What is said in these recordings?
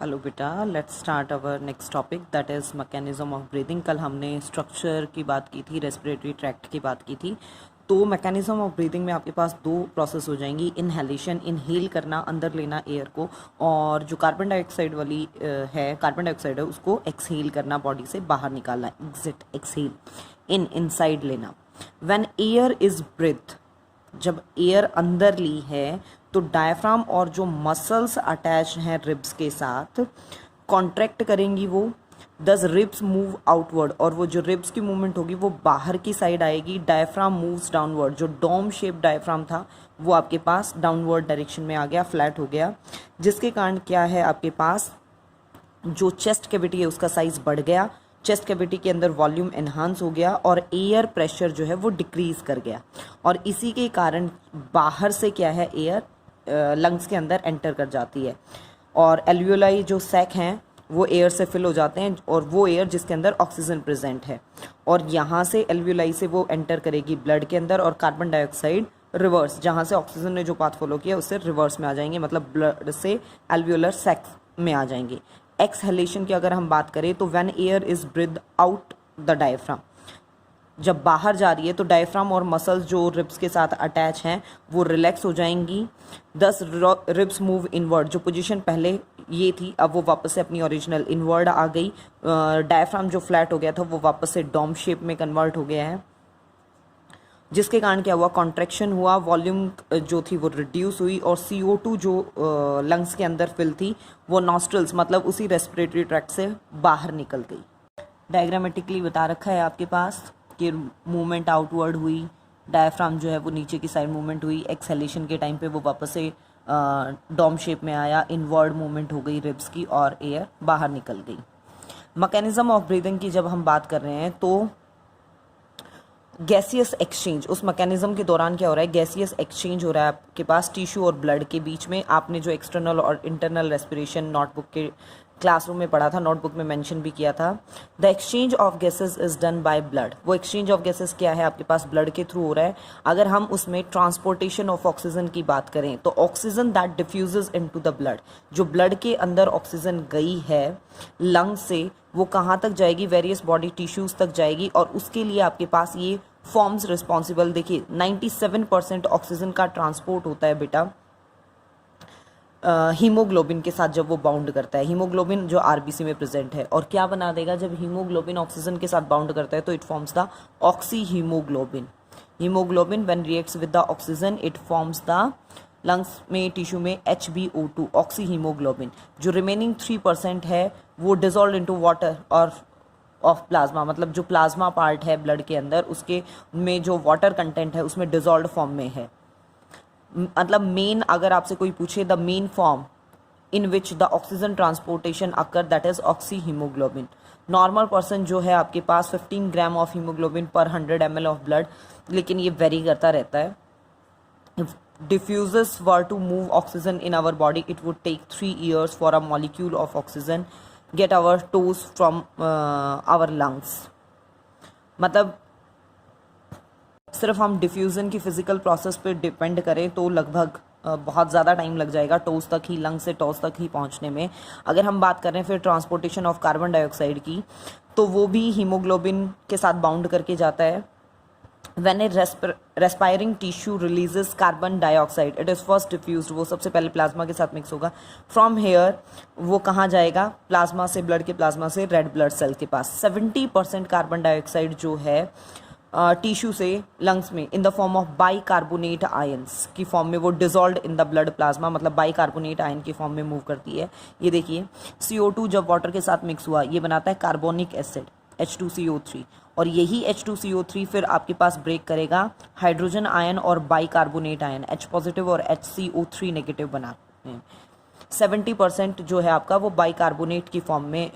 Hello बेटा, let's start our next topic that is mechanism of breathing. कल हमने structure की बात की थी, रेस्पिरेटरी ट्रैक्ट की बात की थी। तो मैकेनिज्म ऑफ ब्रीदिंग में आपके पास दो प्रोसेस हो जाएंगी, इनहेलेशन, इनहेल करना, अंदर लेना एयर को, और जो कार्बन डाइऑक्साइड वाली कार्बन डाइऑक्साइड है उसको एक्सहेल करना, बॉडी से बाहर निकालना, एग्जिट, एक्सहेल, इनसाइड लेना। व्हेन एयर इज ब्रीथ, जब एयर अंदर ली है तो डायफ्राम और जो मसल्स अटैच हैं रिब्स के साथ कॉन्ट्रैक्ट करेंगी वो, दस रिब्स मूव आउटवर्ड, और वो जो रिब्स की मूवमेंट होगी वो बाहर की साइड आएगी। डायफ्राम मूव्स डाउनवर्ड, जो डोम शेप डायफ्राम था वो आपके पास डाउनवर्ड डायरेक्शन में आ गया, फ्लैट हो गया, जिसके कारण क्या है आपके पास जो चेस्ट कैविटी है उसका साइज बढ़ गया, चेस्ट कैविटी के अंदर वॉल्यूम एनहांस हो गया और एयर प्रेशर जो है वो डिक्रीज कर गया, और इसी के कारण बाहर से क्या है एयर लंग्स के अंदर एंटर कर जाती है, और एल्वियोलाई जो सैक हैं वो एयर से फिल हो जाते हैं, और वो एयर जिसके अंदर ऑक्सीजन प्रेजेंट है, और यहाँ से एल्वियोलाई से वो एंटर करेगी ब्लड के अंदर, और कार्बन डाइऑक्साइड रिवर्स, जहाँ से ऑक्सीजन ने जो पाथ फॉलो किया उससे रिवर्स में आ जाएंगे, मतलब ब्लड से एल्वियोलर सैक में आ जाएंगे। एक्सहेलेशन की अगर हम बात करें तो when air is breath out the diaphragm, जब बाहर जा रही है तो डायफ्राम और मसल्स जो रिब्स के साथ अटैच हैं वो रिलैक्स हो जाएंगी, दस रिब्स मूव इनवर्ड, जो पोजीशन पहले ये थी अब वो वापस से अपनी ओरिजिनल इनवर्ड आ गई, डायफ्राम जो फ्लैट हो गया था वो वापस से डोम शेप में कन्वर्ट हो गया है, जिसके कारण क्या हुआ, कॉन्ट्रैक्शन हुआ, वॉल्यूम जो थी वो रिड्यूस हुई, और CO2 जो लंग्स के अंदर फिल थी वो नॉस्ट्रल्स मतलब उसी रेस्पिरेटरी ट्रैक्ट से बाहर निकल गई। डायग्रामेटिकली बता रखा है आपके पास कि मूवमेंट आउटवर्ड हुई, डायफ्राम जो है वो नीचे की साइड मूवमेंट हुई, एक्सहेलेशन के टाइम पे वो वापस से डोम शेप में आया, इनवर्ड मूवमेंट हो गई रिब्स की और एयर बाहर निकल गई। मैकेनिज्म ऑफ ब्रीदिंग की जब हम बात कर रहे हैं तो गैसियस एक्सचेंज, उस मैकेनिज्म के दौरान क्या हो रहा है, गैसियस एक्सचेंज हो रहा है आपके पास टिश्यू और ब्लड के बीच में। आपने जो एक्सटर्नल और इंटरनल रेस्पिरेशन नोटबुक के क्लासरूम में पढ़ा था, नोटबुक में मेंशन भी किया था। The exchange of gases is done by blood, वो एक्सचेंज ऑफ गैसेस क्या है आपके पास ब्लड के थ्रू हो रहा है। अगर हम उसमें ट्रांसपोर्टेशन ऑफ ऑक्सीजन की बात करें तो oxygen that diffuses into the blood, जो ब्लड के अंदर ऑक्सीजन गई है लंग से वो कहाँ तक जाएगी, वेरियस बॉडी टिश्यूज तक जाएगी, और उसके लिए आपके पास ये फॉर्म्स रिस्पॉन्सिबल। देखिए 97% ऑक्सीजन का ट्रांसपोर्ट होता है बेटा हीमोग्लोबिन के साथ जब वो बाउंड करता है, हीमोग्लोबिन जो आरबीसी में प्रेजेंट है, और क्या बना देगा जब हीमोग्लोबिन ऑक्सीजन के साथ बाउंड करता है तो it forms the oxy haemoglobin. Haemoglobin when reacts with the oxygen it forms the lungs में टिश्यू में HbO2 ऑक्सी हीमोग्लोबिन। जो रिमेनिंग 3% है वो डिजोल्व इनटू वाटर और ऑफ प्लाज्मा, मतलब जो प्लाज्मा पार्ट है ब्लड के अंदर उसके में जो वाटर कंटेंट है उसमें डिजोल्व फॉर्म में है। मतलब मेन अगर आपसे कोई पूछे the main form in which the oxygen transportation occur that is oxy haemoglobin. Normal person जो है आपके पास 15 ग्राम ऑफ हीमोग्लोबिन पर 100 ml ऑफ ब्लड, लेकिन ये वेरी करता रहता है। diffuses were to move oxygen in our body it would take 3 years for a molecule of oxygen get our toes from our lungs। मतलब सिर्फ हम डिफ्यूज़न की फिजिकल प्रोसेस पे डिपेंड करें तो लगभग बहुत ज़्यादा टाइम लग जाएगा टोस तक ही, लंग से टोस तक ही पहुंचने में। अगर हम बात करें फिर ट्रांसपोर्टेशन ऑफ कार्बन डाइऑक्साइड की तो वो भी हीमोग्लोबिन के साथ बाउंड करके जाता है। When a respiring tissue releases carbon dioxide, it is first diffused, वो सबसे पहले प्लाज्मा के साथ मिक्स होगा। From here वो कहाँ जाएगा, प्लाज्मा से, ब्लड के प्लाज्मा से रेड ब्लड सेल के पास। 70% कार्बन डाइऑक्साइड जो है टिश्यू से लंग्स में इन the form of bicarbonate ions की फॉर्म में वो dissolve in the blood plasma, मतलब बाइकार्बोनेट आयन की फॉर्म में मूव करती है। ये देखिए CO2 जब वाटर के साथ मिक्स हुआ ये बनाता है कार्बोनिक एसिड H2CO3, और यही H2CO3 फिर आपके पास ब्रेक करेगा हाइड्रोजन आयन और बाइकार्बोनेट आयन H पॉजिटिव और HCO3 नेगेटिव बनाते हैं। 70% जो है आपका वो बाइकार्बोनेट की फॉर्म में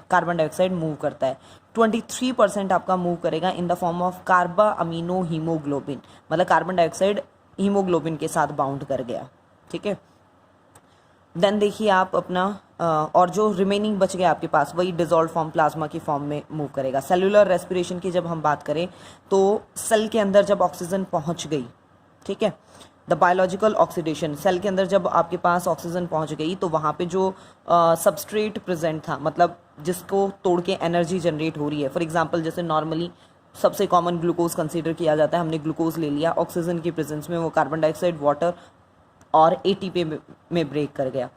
कार्बन डाइऑक्साइड मूव करता है। 23% आपका मूव करेगा in the form of carbaminohaemoglobin, मतलब कार्बन डाइऑक्साइड हीमोग्लोबिन के साथ बाउंड कर गया, ठीक है। देन देखिए आप अपना और जो रिमेनिंग बच गया आपके पास वही डिजोल्व फॉर्म प्लाज्मा की फॉर्म में मूव करेगा। सेलुलर रेस्पिरेशन की जब हम बात करें तो सेल के अंदर जब ऑक्सीजन पहुंच गई, ठीक है, द बायोलॉजिकल ऑक्सीडेशन, सेल के अंदर जब आपके पास ऑक्सीजन पहुंच गई तो वहाँ पे जो सबस्ट्रेट प्रेजेंट था, मतलब जिसको तोड़ के एनर्जी जनरेट हो रही है, फॉर एग्जांपल जैसे नॉर्मली सबसे कॉमन ग्लूकोज कंसीडर किया जाता है, हमने ग्लूकोज ले लिया, ऑक्सीजन की प्रेजेंस में वो कार्बन डाइऑक्साइड, वाटर और एटीपी में ब्रेक कर गया।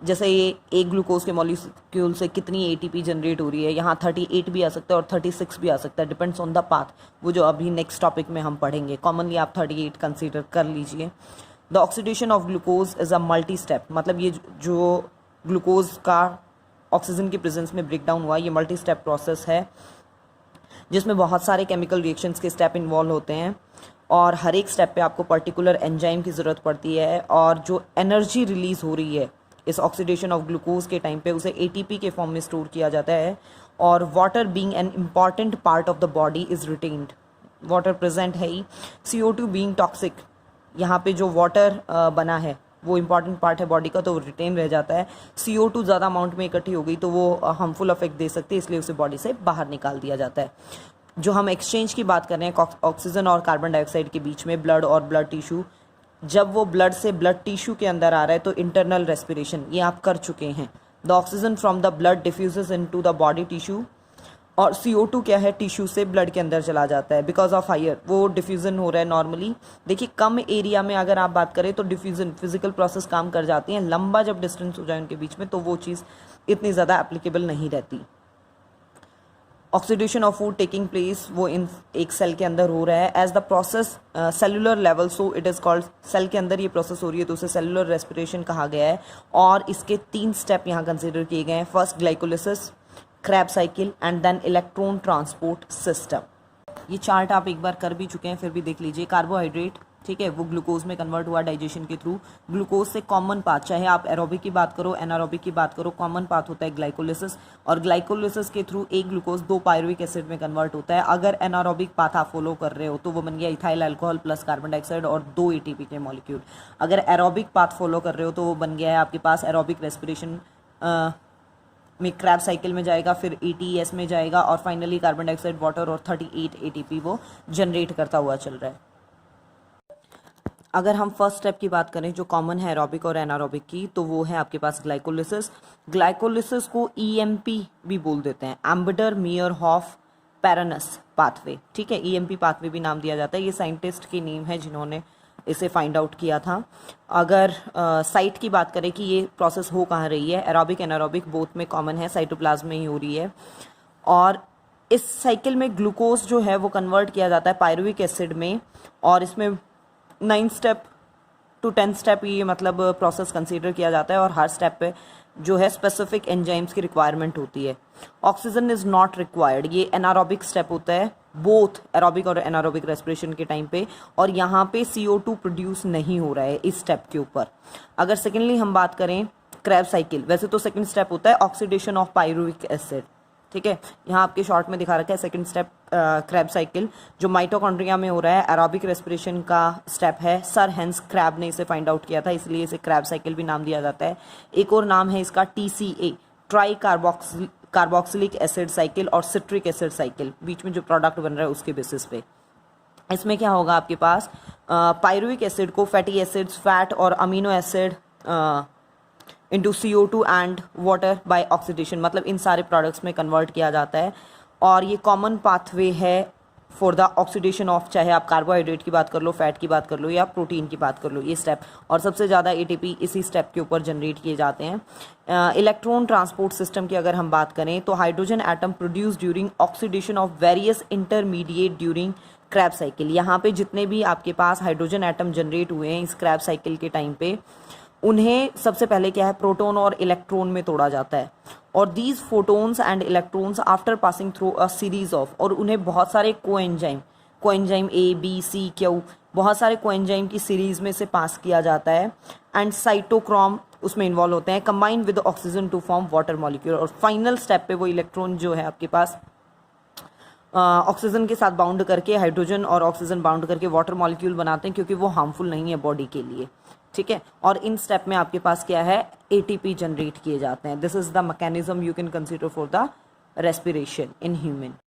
जैसे ये एक ग्लूकोज के मॉलिक्यूल से कितनी एटीपी जनरेट हो रही है, यहाँ 38 भी आ सकता है और 36 भी आ सकता है, डिपेंड्स ऑन द पाथ, वो जो अभी नेक्स्ट टॉपिक में हम पढ़ेंगे। कॉमनली आप 38 कंसीडर कर लीजिए। The oxidation of glucose is a multi step, मतलब ये जो ग्लूकोज का ऑक्सीजन की प्रेजेंस में ब्रेक डाउन हुआ, ये मल्टी स्टेप प्रोसेस है जिसमें बहुत सारे केमिकल रिएक्शंस के स्टेप इन्वॉल्व होते हैं और हर एक स्टेप पे आपको पर्टिकुलर एंजाइम की ज़रूरत पड़ती है, और जो एनर्जी रिलीज हो रही है इस ऑक्सीडेशन ऑफ ग्लूकोज के टाइम पे उसे एटीपी के फॉर्म में स्टोर किया जाता है। और water being an important part of the body is retained, water present है ही। CO2 बीइंग टॉक्सिक, यहाँ पे जो वाटर बना है वो इम्पॉर्टेंट पार्ट है बॉडी का, तो वो रिटेन रह जाता है। CO2 ज़्यादा अमाउंट में इकट्ठी हो गई तो वो हार्मफुल इफेक्ट दे सकती है, इसलिए उसे बॉडी से बाहर निकाल दिया जाता है। जो हम एक्सचेंज की बात कर रहे हैं ऑक्सीजन और कार्बन डाइऑक्साइड के बीच में, ब्लड और ब्लड टिश्यू, जब वो ब्लड से ब्लड टिश्यू के अंदर आ रहा है तो इंटरनल रेस्पिरेशन ये आप कर चुके हैं। The oxygen from the blood diffuses into the body tissue, और CO2 क्या है, टिश्यू से ब्लड के अंदर चला जाता है बिकॉज ऑफ हायर, वो डिफ्यूजन हो रहा है नॉर्मली। देखिए कम एरिया में अगर आप बात करें तो डिफ्यूजन फिजिकल प्रोसेस काम कर जाती हैं, लंबा जब डिस्टेंस हो जाए उनके बीच में तो वो चीज़ इतनी ज़्यादा एप्लीकेबल नहीं रहती। Oxidation of food taking place, वो इन एक सेल के अंदर हो रहा है as the process cellular level, so it is called, cell के अंदर ये प्रोसेस हो रही है तो उसे सेलुलर रेस्पिरेशन कहा गया है। और इसके 3 स्टेप यहाँ कंसिडर किए गए हैं, first glycolysis, Krebs cycle and then electron transport system. ये चार्ट आप एक बार कर भी चुके हैं, फिर भी देख लीजिए। कार्बोहाइड्रेट, ठीक है, वो ग्लूकोज में कन्वर्ट हुआ डाइजेशन के थ्रू। ग्लूकोज से कॉमन पाथ, चाहे आप एरोबिक की बात करो एनारोबिक की बात करो, कॉमन पाथ होता है ग्लाइकोलिसिस, और ग्लाइकोलिसिस के थ्रू एक ग्लूकोज 2 पायरुविक एसिड में कन्वर्ट होता है। अगर एनारोबिक पाथ आप फॉलो कर रहे हो तो वो बन गया ethyl alcohol plus carbon dioxide और 2 ATP के मॉलिक्यूल। अगर एरोबिक पाथ फॉलो कर रहे हो तो वो बन गया है आपके पास एरोबिक रेस्पिरेशन में क्रैब साइकिल में जाएगा, फिर ATS में जाएगा और फाइनली कार्बन डाइऑक्साइड, वाटर और 38 ATP वो जनरेट करता हुआ चल रहा है। अगर हम फर्स्ट स्टेप की बात करें जो कॉमन है एरोबिक और एनारोबिक की, तो वो है आपके पास ग्लाइकोलिसिस। ग्लाइकोलिसिस को EMP भी बोल देते हैं, एम्बेडर मेयरहॉफ पैरानस पाथवे, ठीक है, EMP पाथवे भी नाम दिया जाता है। ये साइंटिस्ट की नेम है जिन्होंने इसे फाइंड आउट किया था। अगर साइट की बात करें कि ये प्रोसेस हो कहाँ रही है, एरोबिक एनारोबिक बोथ में कॉमन है, साइटोप्लाज्म में ही हो रही है। और इस साइकिल में ग्लूकोज जो है वो कन्वर्ट किया जाता है पायरुविक एसिड में, और इसमें 9 स्टेप टू 10 स्टेप ये मतलब प्रोसेस कंसीडर किया जाता है, और हर स्टेप पे जो है स्पेसिफिक एंजाइम्स की रिक्वायरमेंट होती है। ऑक्सीजन इज नॉट रिक्वायर्ड, ये एनारोबिक स्टेप होता है बोथ एरोबिक और एनारोबिक रेस्पिरेशन के टाइम पे, और यहाँ पे CO2 प्रोड्यूस नहीं हो रहा है इस स्टेप के ऊपर। अगर सेकेंडली हम बात करें क्रैब साइकिल, वैसे तो सेकेंड स्टेप होता है ऑक्सीडेशन ऑफ पायरुविक एसिड, ठीक है, यहाँ आपके शॉर्ट में दिखा रखा है सेकंड स्टेप क्रैब साइकिल, जो माइटोकॉन्ड्रिया में हो रहा है, एरोबिक रेस्पिरेशन का स्टेप है। सर हेंस क्रैब ने इसे फाइंड आउट किया था, इसलिए इसे क्रैब साइकिल भी नाम दिया जाता है। एक और नाम है इसका TCA, try carboxylic acid cycle और सिट्रिक एसिड साइकिल, बीच में जो प्रोडक्ट बन रहा है उसके बेसिस पे। इसमें क्या होगा आपके पास, पायरुविक एसिड को फैटी एसिड्स, फैट और amino acid into CO2 and water bye oxidation, मतलब इन सारे प्रोडक्ट्स में कन्वर्ट किया जाता है। और ये कॉमन पाथवे है फॉर द ऑक्सीडेशन ऑफ, चाहे आप कार्बोहाइड्रेट की बात कर लो, फैट की बात कर लो या प्रोटीन की बात कर लो, ये स्टेप, और सबसे ज़्यादा ATP इसी स्टेप के ऊपर जनरेट किए जाते हैं। इलेक्ट्रॉन ट्रांसपोर्ट सिस्टम की अगर हम बात करें तो hydrogen atom produce during oxidation of various intermediate during Krebs cycle. यहाँ पे जितने भी आपके पास हाइड्रोजन एटम जनरेट हुए हैं इस क्रैब साइकिल के टाइम पे, उन्हें सबसे पहले क्या है, प्रोटॉन और इलेक्ट्रॉन में तोड़ा जाता है, और these photons and electrons after passing through a series of, और उन्हें बहुत सारे coenzyme A B C Q, बहुत सारे कोएंजाइम की सीरीज में से पास किया जाता है, एंड साइटोक्रोम उसमें इन्वॉल्व होते हैं, combine with oxygen to form water molecule. और फाइनल स्टेप पे वो इलेक्ट्रॉन जो है आपके पास ऑक्सीजन के साथ बाउंड करके, हाइड्रोजन और ऑक्सीजन बाउंड करके वाटर मॉलिक्यूल बनाते हैं, क्योंकि वो हार्मफुल नहीं है बॉडी के लिए, ठीक है। और इन स्टेप में आपके पास क्या है, ATP जनरेट किए जाते हैं। This is the mechanism you can consider for the respiration in human.